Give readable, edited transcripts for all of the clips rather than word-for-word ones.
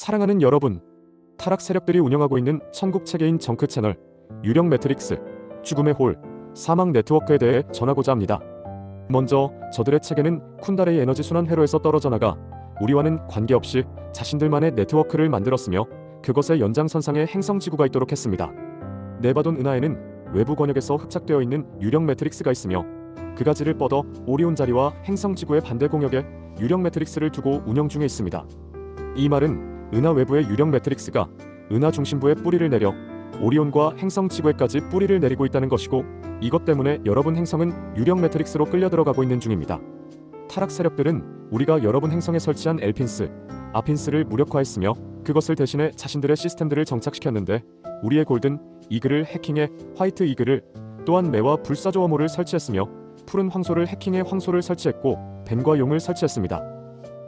사랑하는 여러분, 타락 세력들이 운영하고 있는 천국 체계인 정크 채널, 유령 매트릭스, 죽음의 홀, 사막 네트워크에 대해 전하고자 합니다. 먼저 저들의 체계는 쿤다레이 에너지 순환 회로에서 떨어져 나가 우리와는 관계없이 자신들만의 네트워크를 만들었으며 그것의 연장선상에 행성지구가 있도록 했습니다. 네바돈 은하에는 외부 권역에서 흡착되어 있는 유령 매트릭스가 있으며 그 가지를 뻗어 오리온 자리와 행성지구의 반대 공역에 유령 매트릭스를 두고 운영 중에 있습니다. 이 말은 은하 외부의 유령 매트릭스가 은하 중심부에 뿌리를 내려 오리온과 행성 지구에까지 뿌리를 내리고 있다는 것이고, 이것 때문에 여러분 행성은 유령 매트릭스로 끌려 들어가고 있는 중입니다. 타락 세력들은 우리가 여러분 행성에 설치한 엘핀스, 아핀스를 무력화했으며 그것을 대신해 자신들의 시스템들을 정착시켰는데, 우리의 골든 이글을 해킹해 화이트 이글을, 또한 매와 불사조 어모를 설치했으며 푸른 황소를 해킹해 황소를 설치했고 뱀과 용을 설치했습니다.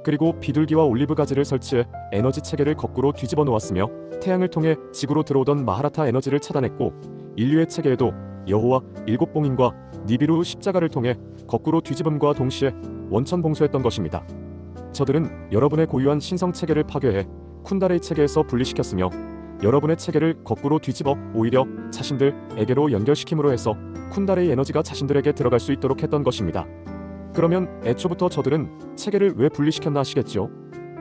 그리고 비둘기와 올리브 가지를 설치해 에너지 체계를 거꾸로 뒤집어 놓았으며 태양을 통해 지구로 들어오던 마하라타 에너지를 차단했고, 인류의 체계에도 여호와 일곱 봉인과 니비루 십자가를 통해 거꾸로 뒤집음과 동시에 원천 봉쇄했던 것입니다. 저들은 여러분의 고유한 신성 체계를 파괴해 쿤다레이 체계에서 분리시켰으며 여러분의 체계를 거꾸로 뒤집어 오히려 자신들에게로 연결시킴으로 해서 쿤다레이 에너지가 자신들에게 들어갈 수 있도록 했던 것입니다. 그러면 애초부터 저들은 체계를 왜 분리시켰나 하시겠죠?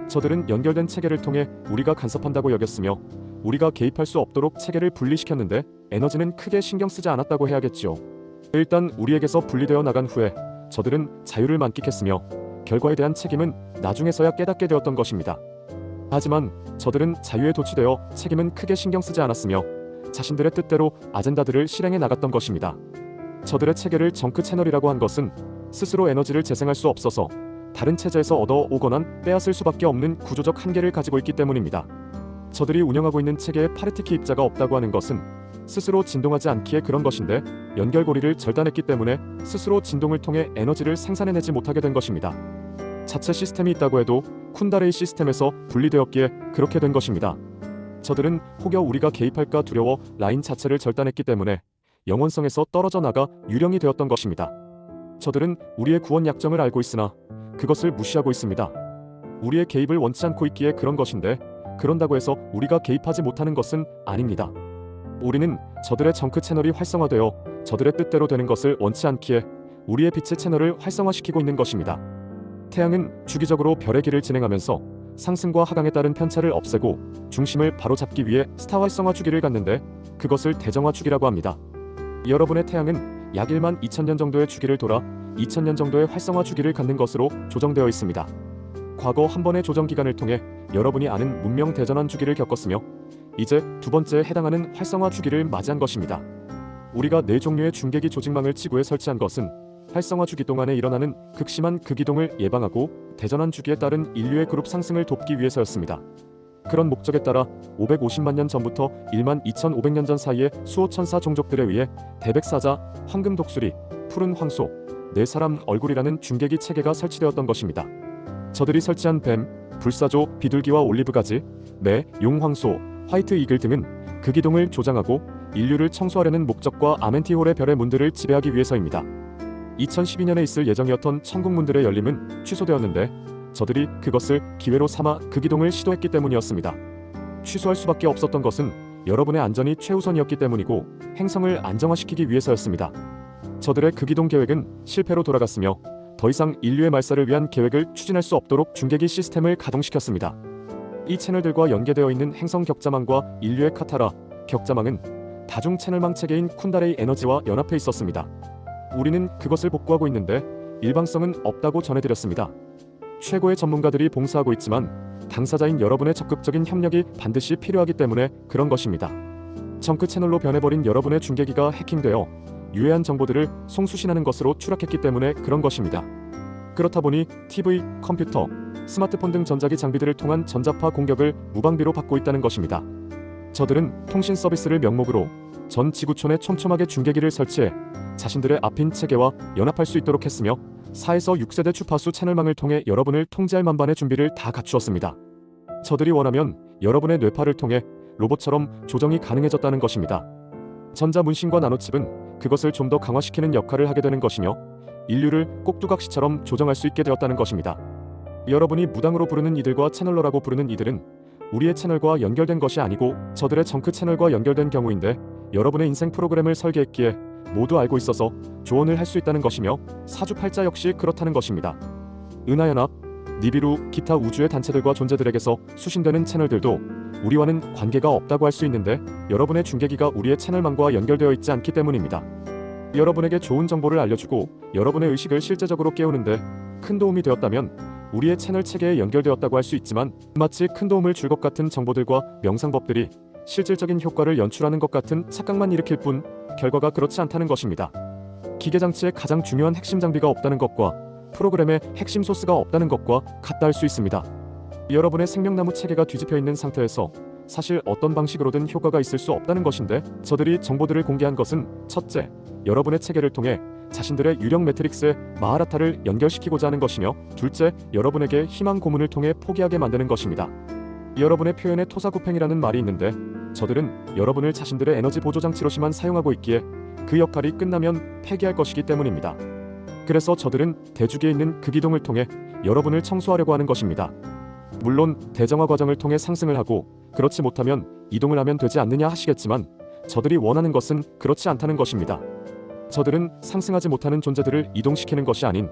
저들은 연결된 체계를 통해 우리가 간섭한다고 여겼으며 우리가 개입할 수 없도록 체계를 분리시켰는데 에너지는 크게 신경 쓰지 않았다고 해야겠죠. 일단 우리에게서 분리되어 나간 후에 저들은 자유를 만끽했으며 결과에 대한 책임은 나중에서야 깨닫게 되었던 것입니다. 하지만 저들은 자유에 도취되어 책임은 크게 신경 쓰지 않았으며 자신들의 뜻대로 아젠다들을 실행해 나갔던 것입니다. 저들의 체계를 정크 채널이라고 한 것은 스스로 에너지를 재생할 수 없어서 다른 체제에서 얻어오거나 빼앗을 수밖에 없는 구조적 한계를 가지고 있기 때문입니다. 저들이 운영하고 있는 체계에 파르티키 입자가 없다고 하는 것은 스스로 진동하지 않기에 그런 것인데, 연결고리를 절단했기 때문에 스스로 진동을 통해 에너지를 생산해내지 못하게 된 것입니다. 자체 시스템이 있다고 해도 쿤다레이 시스템에서 분리되었기에 그렇게 된 것입니다. 저들은 혹여 우리가 개입할까 두려워 라인 자체를 절단했기 때문에 영원성에서 떨어져 나가 유령이 되었던 것입니다. 저들은 우리의 구원 약점을 알고 있으나 그것을 무시하고 있습니다. 우리의 개입을 원치 않고 있기에 그런 것인데, 그런다고 해서 우리가 개입하지 못하는 것은 아닙니다. 우리는 저들의 정크 채널이 활성화되어 저들의 뜻대로 되는 것을 원치 않기에 우리의 빛의 채널을 활성화시키고 있는 것입니다. 태양은 주기적으로 별의 길을 진행하면서 상승과 하강에 따른 편차를 없애고 중심을 바로잡기 위해 스타 활성화 주기를 갖는데, 그것을 대정화 주기라고 합니다. 여러분의 태양은 약 1만 2천년 정도의 주기를 돌아 2천년 정도의 활성화 주기를 갖는 것으로 조정되어 있습니다. 과거 한 번의 조정 기간을 통해 여러분이 아는 문명 대전환 주기를 겪었으며 이제 두 번째에 해당하는 활성화 주기를 맞이한 것입니다. 우리가 네 종류의 중계기 조직망을 지구에 설치한 것은 활성화 주기 동안에 일어나는 극심한 극이동을 예방하고 대전환 주기에 따른 인류의 그룹 상승을 돕기 위해서였습니다. 그런 목적에 따라 550만 년 전부터 1만 2,500년 전 사이에 수호천사 종족들에 의해 대백사자, 황금 독수리, 푸른 황소, 네 사람 얼굴이라는 중계기 체계가 설치되었던 것입니다. 저들이 설치한 뱀, 불사조, 비둘기와 올리브가지, 매, 용 황소, 화이트 이글 등은 극이동을 조장하고 인류를 청소하려는 목적과 아멘티홀의 별의 문들을 지배하기 위해서입니다. 2012년에 있을 예정이었던 천국문들의 열림은 취소되었는데, 저들이 그것을 기회로 삼아 극이동을 시도했기 때문이었습니다. 취소할 수밖에 없었던 것은 여러분의 안전이 최우선이었기 때문이고 행성을 안정화시키기 위해서였습니다. 저들의 극이동 계획은 실패로 돌아갔으며 더 이상 인류의 말살을 위한 계획을 추진할 수 없도록 중계기 시스템을 가동시켰습니다. 이 채널들과 연계되어 있는 행성 격자망과 인류의 카타라 격자망은 다중 채널망 체계인 쿤다레이 에너지와 연합해 있었습니다. 우리는 그것을 복구하고 있는데 일방성은 없다고 전해드렸습니다. 최고의 전문가들이 봉사하고 있지만 당사자인 여러분의 적극적인 협력이 반드시 필요하기 때문에 그런 것입니다. 정크 채널로 변해버린 여러분의 중계기가 해킹되어 유해한 정보들을 송수신하는 것으로 추락했기 때문에 그런 것입니다. 그렇다 보니 TV, 컴퓨터, 스마트폰 등 전자기 장비들을 통한 전자파 공격을 무방비로 받고 있다는 것입니다. 저들은 통신 서비스를 명목으로 전 지구촌에 촘촘하게 중계기를 설치해 자신들의 아핀 체계와 연합할 수 있도록 했으며 4에서 6세대 주파수 채널망을 통해 여러분을 통제할 만반의 준비를 다 갖추었습니다. 저들이 원하면 여러분의 뇌파를 통해 로봇처럼 조정이 가능해졌다는 것입니다. 전자문신과 나노칩은 그것을 좀 더 강화시키는 역할을 하게 되는 것이며 인류를 꼭두각시처럼 조정할 수 있게 되었다는 것입니다. 여러분이 무당으로 부르는 이들과 채널러라고 부르는 이들은 우리의 채널과 연결된 것이 아니고 저들의 정크 채널과 연결된 경우인데 여러분의 인생 프로그램을 설계했기에 모두 알고 있어서 조언을 할 수 있다는 것이며 사주팔자 역시 그렇다는 것입니다. 은하연합, 니비루, 기타 우주의 단체들과 존재들에게서 수신되는 채널들도 우리와는 관계가 없다고 할 수 있는데 여러분의 중계기가 우리의 채널망과 연결되어 있지 않기 때문입니다. 여러분에게 좋은 정보를 알려주고 여러분의 의식을 실제적으로 깨우는데 큰 도움이 되었다면 우리의 채널 체계에 연결되었다고 할 수 있지만 마치 큰 도움을 줄 것 같은 정보들과 명상법들이 실질적인 효과를 연출하는 것 같은 착각만 일으킬 뿐 결과가 그렇지 않다는 것입니다. 기계장치의 가장 중요한 핵심 장비가 없다는 것과 프로그램의 핵심 소스가 없다는 것과 같다 할 수 있습니다. 여러분의 생명나무 체계가 뒤집혀 있는 상태에서 사실 어떤 방식으로든 효과가 있을 수 없다는 것인데 저들이 정보들을 공개한 것은 첫째, 여러분의 체계를 통해 자신들의 유령 매트릭스의 마하라타를 연결시키고자 하는 것이며 둘째, 여러분에게 희망 고문을 통해 포기하게 만드는 것입니다. 여러분의 표현에 토사구팽이라는 말이 있는데 저들은 여러분을 자신들의 에너지 보조장치로만 사용하고 있기에 그 역할이 끝나면 폐기할 것이기 때문입니다. 그래서 저들은 대주기에 있는 그 기동을 통해 여러분을 청소하려고 하는 것입니다. 물론 대정화 과정을 통해 상승을 하고 그렇지 못하면 이동을 하면 되지 않느냐 하시겠지만 저들이 원하는 것은 그렇지 않다는 것입니다. 저들은 상승하지 못하는 존재들을 이동시키는 것이 아닌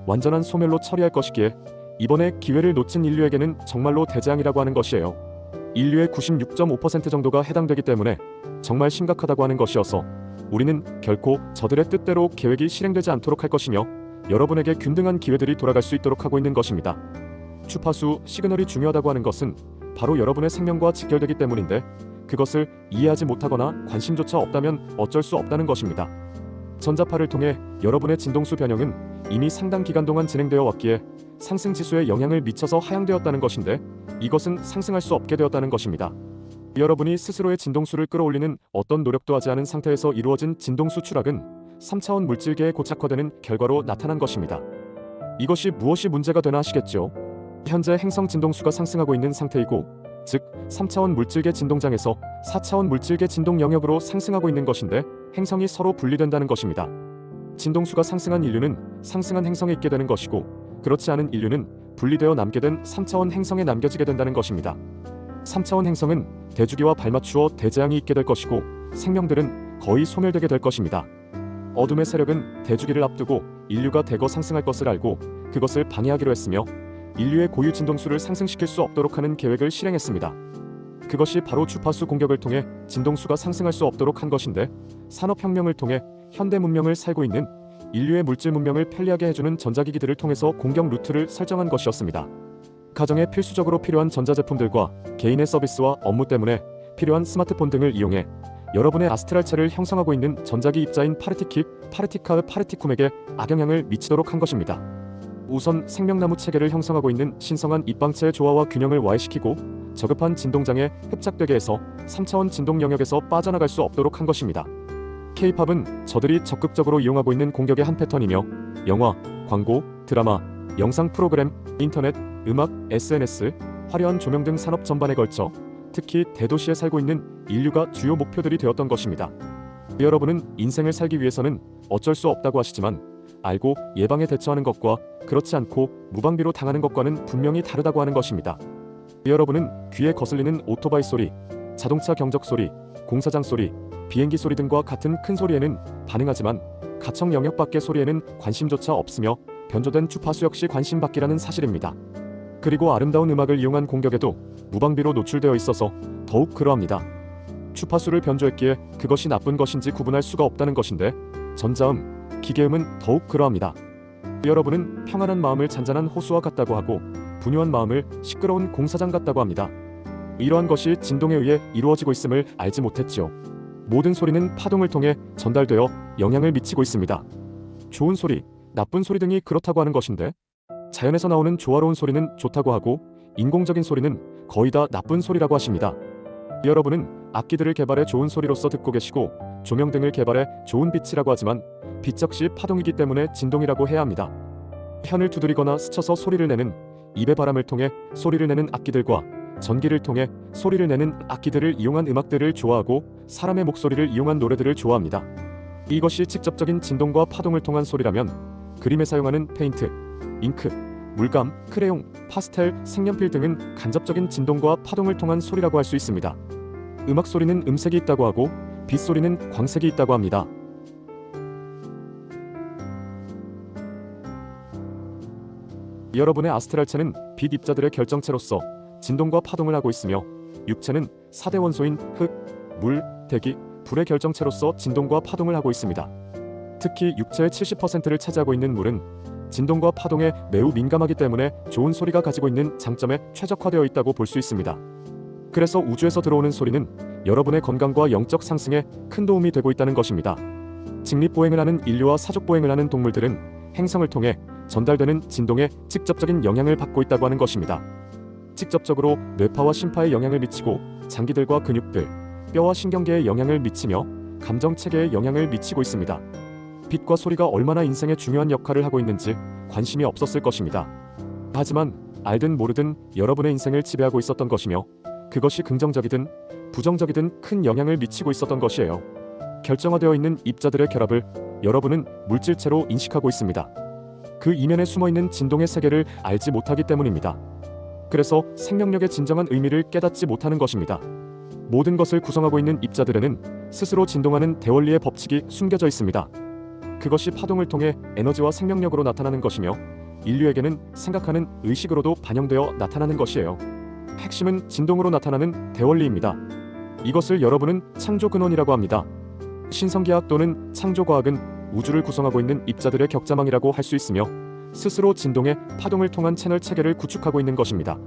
완전한 소멸로 처리할 것이기에 이번에 기회를 놓친 인류에게는 정말로 대재앙이라고 하는 것이에요. 인류의 96.5% 정도가 해당되기 때문에 정말 심각하다고 하는 것이어서 우리는 결코 저들의 뜻대로 계획이 실행되지 않도록 할 것이며 여러분에게 균등한 기회들이 돌아갈 수 있도록 하고 있는 것입니다. 주파수 시그널이 중요하다고 하는 것은 바로 여러분의 생명과 직결되기 때문인데 그것을 이해하지 못하거나 관심조차 없다면 어쩔 수 없다는 것입니다. 전자파를 통해 여러분의 진동수 변형은 이미 상당 기간 동안 진행되어 왔기에 상승 지수에 영향을 미쳐서 하향되었다는 것인데 이것은 상승할 수 없게 되었다는 것입니다. 여러분이 스스로의 진동수를 끌어올리는 어떤 노력도 하지 않은 상태에서 이루어진 진동수 추락은 3차원 물질계에 고착화되는 결과로 나타난 것입니다. 이것이 무엇이 문제가 되나 하시겠죠? 현재 행성 진동수가 상승하고 있는 상태이고 즉 3차원 물질계 진동장에서 4차원 물질계 진동 영역으로 상승하고 있는 것인데 행성이 서로 분리된다는 것입니다. 진동수가 상승한 인류는 상승한 행성에 있게 되는 것이고 그렇지 않은 인류는 분리되어 남게 된 3차원 행성에 남겨지게 된다는 것입니다. 3차원 행성은 대주기와 발맞추어 대재앙이 있게 될 것이고 생명들은 거의 소멸되게 될 것입니다. 어둠의 세력은 대주기를 앞두고 인류가 대거 상승할 것을 알고 그것을 방해하기로 했으며 인류의 고유 진동수를 상승시킬 수 없도록 하는 계획을 실행했습니다. 그것이 바로 주파수 공격을 통해 진동수가 상승할 수 없도록 한 것인데 산업혁명을 통해 현대 문명을 살고 있는 인류의 물질 문명을 편리하게 해주는 전자기기들을 통해서 공격 루트를 설정한 것이었습니다. 가정에 필수적으로 필요한 전자제품들과 개인의 서비스와 업무 때문에 필요한 스마트폰 등을 이용해 여러분의 아스트랄체를 형성하고 있는 전자기 입자인 파르티카의 파르티쿰에게 악영향을 미치도록 한 것입니다. 우선 생명나무 체계를 형성하고 있는 신성한 입방체의 조화와 균형을 와해시키고 저급한 진동장에 흡착되게 해서 3차원 진동 영역에서 빠져나갈 수 없도록 한 것입니다. K-팝은 저들이 적극적으로 이용하고 있는 공격의 한 패턴이며 영화, 광고, 드라마, 영상 프로그램, 인터넷, 음악, SNS, 화려한 조명 등 산업 전반에 걸쳐 특히 대도시에 살고 있는 인류가 주요 목표들이 되었던 것입니다. 여러분은 인생을 살기 위해서는 어쩔 수 없다고 하시지만 알고 예방에 대처하는 것과 그렇지 않고 무방비로 당하는 것과는 분명히 다르다고 하는 것입니다. 여러분은 귀에 거슬리는 오토바이 소리, 자동차 경적 소리, 공사장 소리, 비행기 소리 등과 같은 큰 소리에는 반응하지만 가청 영역 밖의 소리에는 관심조차 없으며 변조된 주파수 역시 관심받기라는 사실입니다. 그리고 아름다운 음악을 이용한 공격에도 무방비로 노출되어 있어서 더욱 그러합니다. 주파수를 변조했기에 그것이 나쁜 것인지 구분할 수가 없다는 것인데 전자음, 기계음은 더욱 그러합니다. 여러분은 평안한 마음을 잔잔한 호수와 같다고 하고 분유한 마음을 시끄러운 공사장 같다고 합니다. 이러한 것이 진동에 의해 이루어지고 있음을 알지 못했지요. 모든 소리는 파동을 통해 전달되어 영향을 미치고 있습니다. 좋은 소리, 나쁜 소리 등이 그렇다고 하는 것인데 자연에서 나오는 조화로운 소리는 좋다고 하고 인공적인 소리는 거의 다 나쁜 소리라고 하십니다. 여러분은 악기들을 개발해 좋은 소리로서 듣고 계시고 조명 등을 개발해 좋은 빛이라고 하지만 빛 역시 파동이기 때문에 진동이라고 해야 합니다. 혀를 두드리거나 스쳐서 소리를 내는 입의 바람을 통해 소리를 내는 악기들과 전기를 통해 소리를 내는 악기들을 이용한 음악들을 좋아하고 사람의 목소리를 이용한 노래들을 좋아합니다. 이것이 직접적인 진동과 파동을 통한 소리라면 그림에 사용하는 페인트, 잉크, 물감, 크레용, 파스텔, 색연필 등은 간접적인 진동과 파동을 통한 소리라고 할 수 있습니다. 음악 소리는 음색이 있다고 하고 빛 소리는 광색이 있다고 합니다. 여러분의 아스트랄체는 빛 입자들의 결정체로서 진동과 파동을 하고 있으며 육체는 4대 원소인 흙, 물, 대기, 불의 결정체로서 진동과 파동을 하고 있습니다. 특히 육체의 70%를 차지하고 있는 물은 진동과 파동에 매우 민감하기 때문에 좋은 소리가 가지고 있는 장점에 최적화되어 있다고 볼 수 있습니다. 그래서 우주에서 들어오는 소리는 여러분의 건강과 영적 상승에 큰 도움이 되고 있다는 것입니다. 직립보행을 하는 인류와 사족보행을 하는 동물들은 행성을 통해 전달되는 진동에 직접적인 영향을 받고 있다고 하는 것입니다. 직접적으로 뇌파와 심파에 영향을 미치고 장기들과 근육들, 뼈와 신경계에 영향을 미치며 감정체계에 영향을 미치고 있습니다. 빛과 소리가 얼마나 인생에 중요한 역할을 하고 있는지 관심이 없었을 것입니다. 하지만 알든 모르든 여러분의 인생을 지배하고 있었던 것이며 그것이 긍정적이든 부정적이든 큰 영향을 미치고 있었던 것이에요. 결정화되어 있는 입자들의 결합을 여러분은 물질체로 인식하고 있습니다. 그 이면에 숨어있는 진동의 세계를 알지 못하기 때문입니다. 그래서 생명력의 진정한 의미를 깨닫지 못하는 것입니다. 모든 것을 구성하고 있는 입자들에는 스스로 진동하는 대원리의 법칙이 숨겨져 있습니다. 그것이 파동을 통해 에너지와 생명력으로 나타나는 것이며 인류에게는 생각하는 의식으로도 반영되어 나타나는 것이에요. 핵심은 진동으로 나타나는 대원리입니다. 이것을 여러분은 창조근원이라고 합니다. 신성기하학 또는 창조과학은 우주를 구성하고 있는 입자들의 격자망이라고 할 수 있으며 스스로 진동의 파동을 통한 채널 체계를 구축하고 있는 것입니다.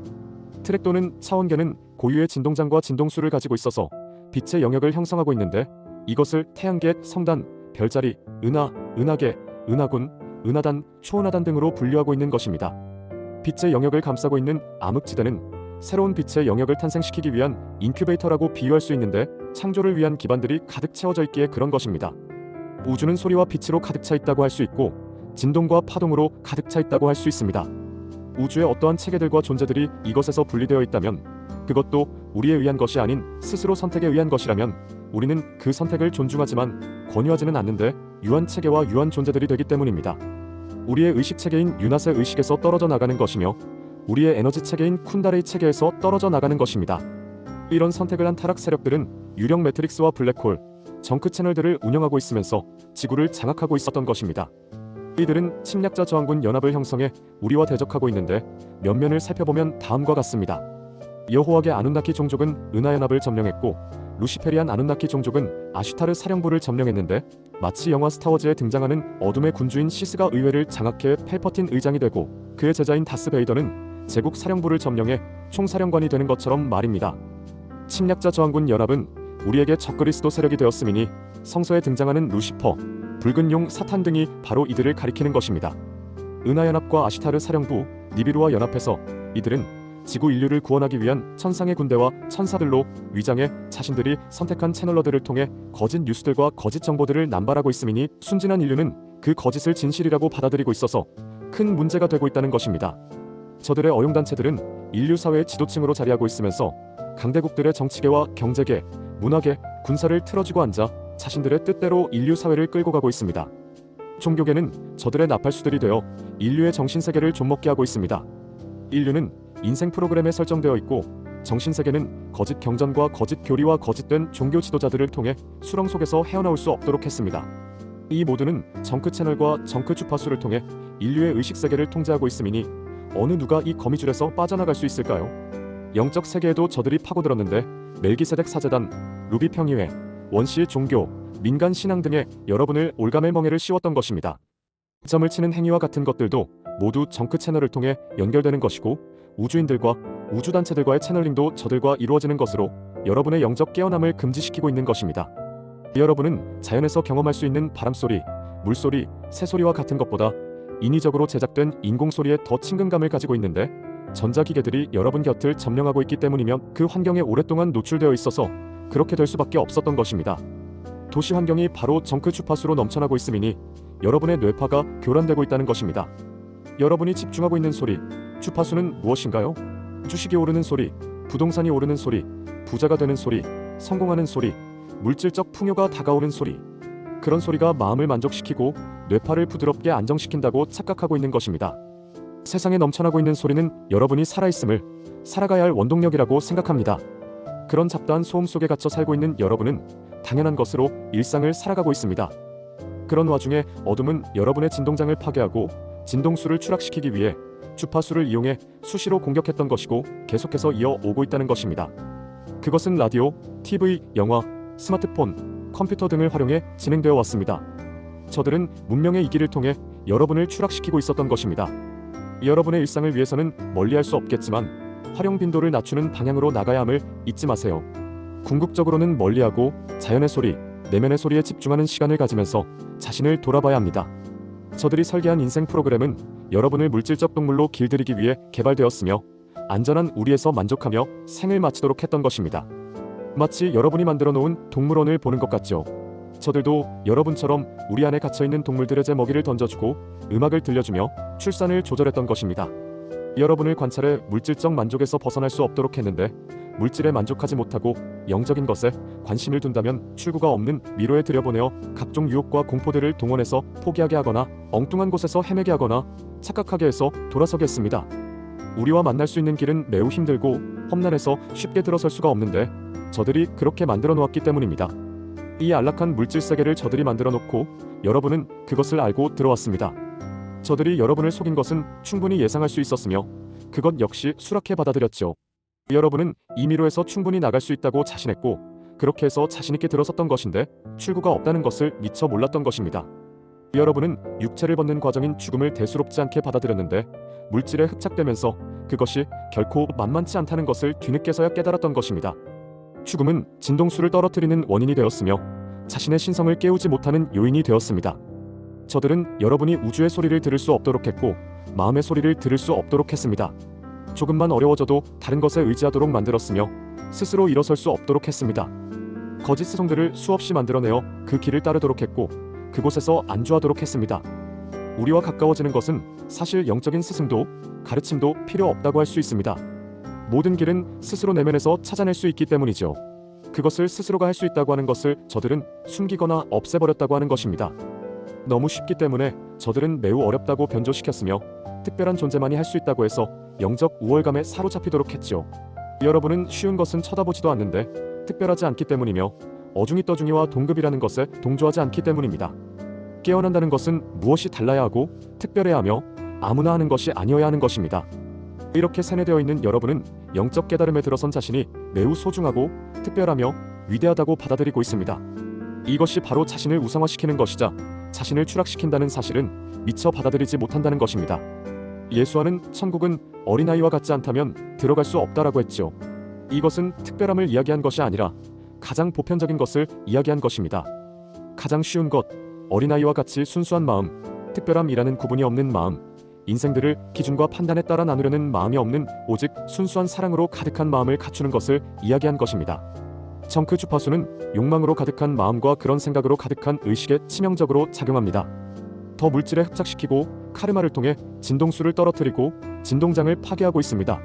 트랙 또는 차원계는 고유의 진동장과 진동수를 가지고 있어서 빛의 영역을 형성하고 있는데 이것을 태양계, 성단, 별자리, 은하, 은하계, 은하군, 은하단, 초은하단 등으로 분류하고 있는 것입니다. 빛의 영역을 감싸고 있는 암흑지대는 새로운 빛의 영역을 탄생시키기 위한 인큐베이터라고 비유할 수 있는데 창조를 위한 기반들이 가득 채워져 있기에 그런 것입니다. 우주는 소리와 빛으로 가득 차 있다고 할 수 있고 진동과 파동으로 가득 차 있다고 할 수 있습니다. 우주의 어떠한 체계들과 존재들이 이것에서 분리되어 있다면 그것도 우리에 의한 것이 아닌 스스로 선택에 의한 것이라면 우리는 그 선택을 존중하지만 권유하지는 않는데 유한 체계와 유한 존재들이 되기 때문입니다. 우리의 의식 체계인 유낫의 의식에서 떨어져 나가는 것이며 우리의 에너지 체계인 쿤다레이 체계에서 떨어져 나가는 것입니다. 이런 선택을 한 타락 세력들은 유령 매트릭스와 블랙홀, 정크 채널들을 운영하고 있으면서 지구를 장악하고 있었던 것입니다. 이들은 침략자 저항군 연합을 형성해 우리와 대적하고 있는데 면면을 살펴보면 다음과 같습니다. 여호와의 아눈나키 종족은 은하연합을 점령했고 루시페리안 아눈나키 종족은 아슈타르 사령부를 점령했는데 마치 영화 스타워즈에 등장하는 어둠의 군주인 시스가 의회를 장악해 펠퍼틴 의장이 되고 그의 제자인 다스 베이더는 제국 사령부를 점령해 총사령관이 되는 것처럼 말입니다. 침략자 저항군 연합은 우리에게 적그리스도 세력이 되었음이니 성서에 등장하는 루시퍼, 붉은 용, 사탄 등이 바로 이들을 가리키는 것입니다. 은하연합과 아슈타르 사령부, 니비루와 연합해서 이들은 지구 인류를 구원하기 위한 천상의 군대와 천사들로 위장해 자신들이 선택한 채널러들을 통해 거짓 뉴스들과 거짓 정보들을 남발하고 있음이니 순진한 인류는 그 거짓을 진실이라고 받아들이고 있어서 큰 문제가 되고 있다는 것입니다. 저들의 어용단체들은 인류 사회의 지도층으로 자리하고 있으면서 강대국들의 정치계와 경제계, 문화계, 군사를 틀어쥐고 앉아 자신들의 뜻대로 인류 사회를 끌고 가고 있습니다. 종교계는 저들의 나팔수들이 되어 인류의 정신세계를 좀먹게 하고 있습니다. 인류는 인생 프로그램에 설정되어 있고 정신세계는 거짓 경전과 거짓 교리와 거짓된 종교 지도자들을 통해 수렁 속에서 헤어나올 수 없도록 했습니다. 이 모두는 정크 채널과 정크 주파수를 통해 인류의 의식세계를 통제하고 있음이니 어느 누가 이 거미줄에서 빠져나갈 수 있을까요? 영적 세계에도 저들이 파고들었는데 멜기세덱 사제단, 루비 평의회, 원시의 종교, 민간 신앙 등에 여러분을 올가멜멍에를 씌웠던 것입니다. 점을 치는 행위와 같은 것들도 모두 정크 채널을 통해 연결되는 것이고 우주인들과 우주단체들과의 채널링도 저들과 이루어지는 것으로 여러분의 영적 깨어남을 금지시키고 있는 것입니다. 여러분은 자연에서 경험할 수 있는 바람소리, 물소리, 새소리와 같은 것보다 인위적으로 제작된 인공소리에 더 친근감을 가지고 있는데 전자기계들이 여러분 곁을 점령하고 있기 때문이며 그 환경에 오랫동안 노출되어 있어서 그렇게 될 수밖에 없었던 것입니다. 도시 환경이 바로 정크 주파수로 넘쳐나고 있음이니 여러분의 뇌파가 교란되고 있다는 것입니다. 여러분이 집중하고 있는 소리, 주파수는 무엇인가요? 주식이 오르는 소리, 부동산이 오르는 소리, 부자가 되는 소리, 성공하는 소리, 물질적 풍요가 다가오는 소리. 그런 소리가 마음을 만족시키고 뇌파를 부드럽게 안정시킨다고 착각하고 있는 것입니다. 세상에 넘쳐나고 있는 소리는 여러분이 살아있음을, 살아가야 할 원동력이라고 생각합니다. 그런 잡다한 소음 속에 갇혀 살고 있는 여러분은 당연한 것으로 일상을 살아가고 있습니다. 그런 와중에 어둠은 여러분의 진동장을 파괴하고 진동수를 추락시키기 위해 주파수를 이용해 수시로 공격했던 것이고 계속해서 이어오고 있다는 것입니다. 그것은 라디오, TV, 영화, 스마트폰, 컴퓨터 등을 활용해 진행되어 왔습니다. 저들은 문명의 이기를 통해 여러분을 추락시키고 있었던 것입니다. 여러분의 일상을 위해서는 멀리할 수 없겠지만 활용 빈도를 낮추는 방향으로 나가야 함을 잊지 마세요. 궁극적으로는 멀리하고 자연의 소리, 내면의 소리에 집중하는 시간을 가지면서 자신을 돌아봐야 합니다. 저들이 설계한 인생 프로그램은 여러분을 물질적 동물로 길들이기 위해 개발되었으며 안전한 우리에서 만족하며 생을 마치도록 했던 것입니다. 마치 여러분이 만들어 놓은 동물원을 보는 것 같죠. 저들도 여러분처럼 우리 안에 갇혀있는 동물들의 제 먹이를 던져주고 음악을 들려주며 출산을 조절했던 것입니다. 여러분을 관찰해 물질적 만족에서 벗어날 수 없도록 했는데 물질에 만족하지 못하고 영적인 것에 관심을 둔다면 출구가 없는 미로에 들여보내어 각종 유혹과 공포들을 동원해서 포기하게 하거나 엉뚱한 곳에서 헤매게 하거나 착각하게 해서 돌아서게 했습니다. 우리와 만날 수 있는 길은 매우 힘들고 험난해서 쉽게 들어설 수가 없는데 저들이 그렇게 만들어 놓았기 때문입니다. 이 안락한 물질 세계를 저들이 만들어 놓고 여러분은 그것을 알고 들어왔습니다. 저들이 여러분을 속인 것은 충분히 예상할 수 있었으며 그것 역시 수락해 받아들였죠. 여러분은 이 미로에서 충분히 나갈 수 있다고 자신했고 그렇게 해서 자신있게 들어섰던 것인데 출구가 없다는 것을 미처 몰랐던 것입니다. 여러분은 육체를 벗는 과정인 죽음을 대수롭지 않게 받아들였는데 물질에 흡착되면서 그것이 결코 만만치 않다는 것을 뒤늦게서야 깨달았던 것입니다. 죽음은 진동수를 떨어뜨리는 원인이 되었으며 자신의 신성을 깨우지 못하는 요인이 되었습니다. 저들은 여러분이 우주의 소리를 들을 수 없도록 했고 마음의 소리를 들을 수 없도록 했습니다. 조금만 어려워져도 다른 것에 의지하도록 만들었으며 스스로 일어설 수 없도록 했습니다. 거짓 스승들을 수없이 만들어내어 그 길을 따르도록 했고 그곳에서 안주하도록 했습니다. 우리와 가까워지는 것은 사실 영적인 스승도 가르침도 필요 없다고 할 수 있습니다. 모든 길은 스스로 내면에서 찾아낼 수 있기 때문이죠. 그것을 스스로가 할 수 있다고 하는 것을 저들은 숨기거나 없애버렸다고 하는 것입니다. 너무 쉽기 때문에 저들은 매우 어렵다고 변조시켰으며 특별한 존재만이 할 수 있다고 해서 영적 우월감에 사로잡히도록 했죠. 여러분은 쉬운 것은 쳐다보지도 않는데 특별하지 않기 때문이며 어중이 떠중이와 동급이라는 것에 동조하지 않기 때문입니다. 깨어난다는 것은 무엇이 달라야 하고 특별해야 하며 아무나 하는 것이 아니어야 하는 것입니다. 이렇게 세뇌되어 있는 여러분은 영적 깨달음에 들어선 자신이 매우 소중하고 특별하며 위대하다고 받아들이고 있습니다. 이것이 바로 자신을 우상화시키는 것이자 자신을 추락시킨다는 사실은 미처 받아들이지 못한다는 것입니다. 예수와는 천국은 어린아이와 같지 않다면 들어갈 수 없다라고 했죠. 이것은 특별함을 이야기한 것이 아니라 가장 보편적인 것을 이야기한 것입니다. 가장 쉬운 것, 어린아이와 같이 순수한 마음, 특별함이라는 구분이 없는 마음, 인생들을 기준과 판단에 따라 나누려는 마음이 없는 오직 순수한 사랑으로 가득한 마음을 갖추는 것을 이야기한 것입니다. 정크 주파수는 욕망으로 가득한 마음과 그런 생각으로 가득한 의식에 치명적으로 작용합니다. 더 물질에 흡착시키고 카르마를 통해 진동수를 떨어뜨리고 진동장을 파괴하고 있습니다.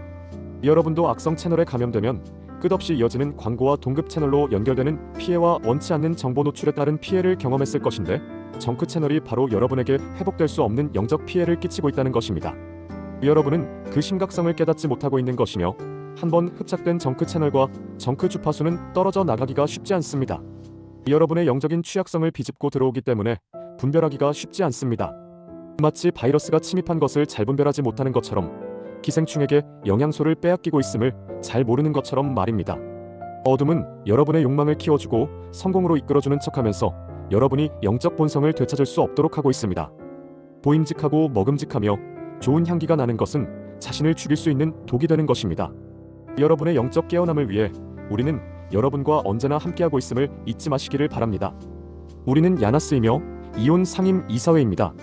여러분도 악성 채널에 감염되면 끝없이 이어지는 광고와 동급 채널로 연결되는 피해와 원치 않는 정보 노출에 따른 피해를 경험했을 것인데 정크 채널이 바로 여러분에게 회복될 수 없는 영적 피해를 끼치고 있다는 것입니다. 여러분은 그 심각성을 깨닫지 못하고 있는 것이며 한번 흡착된 정크 채널과 정크 주파수는 떨어져 나가기가 쉽지 않습니다. 여러분의 영적인 취약성을 비집고 들어오기 때문에 분별하기가 쉽지 않습니다. 마치 바이러스가 침입한 것을 잘 분별하지 못하는 것처럼 기생충에게 영양소를 빼앗기고 있음을 잘 모르는 것처럼 말입니다. 어둠은 여러분의 욕망을 키워주고 성공으로 이끌어주는 척하면서 여러분이 영적 본성을 되찾을 수 없도록 하고 있습니다. 보임직하고 먹음직하며 좋은 향기가 나는 것은 자신을 죽일 수 있는 독이 되는 것입니다. 여러분의 영적 깨어남을 위해 우리는 여러분과 언제나 함께하고 있음을 잊지 마시기를 바랍니다. 우리는 야나스이며 이온 상임 이사회입니다.